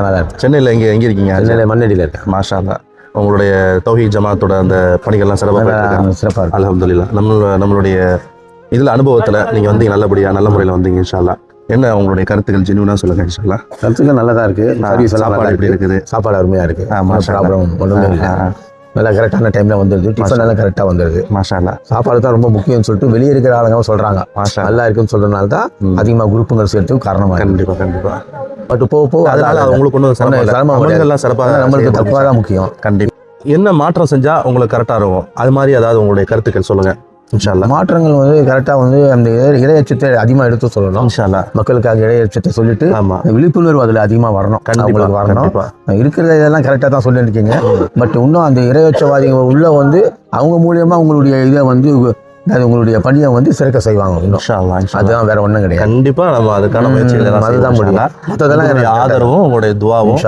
நல்லா இருக்கு. சென்னையில் எங்கே இருக்கீங்க? சென்னையில் மண்ணடியில் இருக்கேன். மாஷா அல்லாஹ். உங்களுடைய தௌஹீத் ஜமாத்தோட அந்த பணிகள்லாம் சிறப்பாக சிறப்பாக இருக்கு. அல்ஹம்துலில்லாஹ். நம்மளுடைய இதில் அனுபவத்தில் நீங்கள் வந்து நல்லபடியாக நல்ல முறையில் வந்தீங்க இன்ஷா அல்லாஹ். என்ன உங்களுடைய கருத்துக்கள் ஜென்யூனாக சொல்லுங்கள் இன்ஷா அல்லாஹ். கருத்துக்கள் நல்லா தான் இருக்குது. சர்வீஸ் சாப்பாடு எப்படி இருக்குது? சாப்பாடு அருமையாக இருக்குது. மாஷா அல்லாஹ். ப்ராப்ளம் ஒன்றுமே இல்லை. நல்லா கரெக்டான டைமில் வந்துடுது. டிஃபன் எல்லாம் கரெக்டாக வந்துடுது. மாஷா அல்லாஹ். சாப்பாடு தான் ரொம்ப முக்கியம்னு சொல்லிட்டு வெளியே இருக்கிற ஆளுங்க சொல்கிறாங்க. மாஷா நல்லா இருக்குன்னு சொல்கிறதுனால தான் அதிகமாக குரூப்புங்கள் சேர்த்துக்கு காரணமாக கண்டிப்பாக கண்டிப்பாக. பட் போக அதனால உங்களுக்கு ஒன்றும் சிறப்பாக நம்மளுக்கு தப்பாக தான் முக்கியம். கண்டிப்பாக. என்ன மாற்றம் செஞ்சால் உங்களுக்கு கரெக்டாக இருக்கும், அது மாதிரி ஏதாவது உங்களுடைய கருத்துக்கள் சொல்லுங்கள் இன்ஷா அல்லாஹ். மாற்றங்கள் வந்து கரெக்டாக வந்து அந்த இறையச்சத்தை அதிகமாக எடுத்து சொல்லணும் இன்ஷா அல்லாஹ். மக்களுக்காக இறையச்சத்தை சொல்லிட்டு விழிப்புணர்வு அதில் அதிகமாக வரணும். அவங்களுக்கு வரணும். இருக்கிற இதெல்லாம் கரெக்டாக தான் சொல்லியிருக்கீங்க. பட் இன்னும் அந்த இறையச்சவாதிகள் உள்ள வந்து அவங்க மூலியமா உங்களுடைய இதை வந்து அது உங்களுடைய பணியை வந்து சிறக்க செய்வாங்க. இன்ஷா அல்லாஹ். அதுதான் வேற ஒன்றும் கிடையாது. கண்டிப்பாக நம்ம அதுக்கான முயற்சிகள் அதுதான் முடியும். மற்றதெல்லாம் ஆதரவும் உங்களுடைய துவாவும்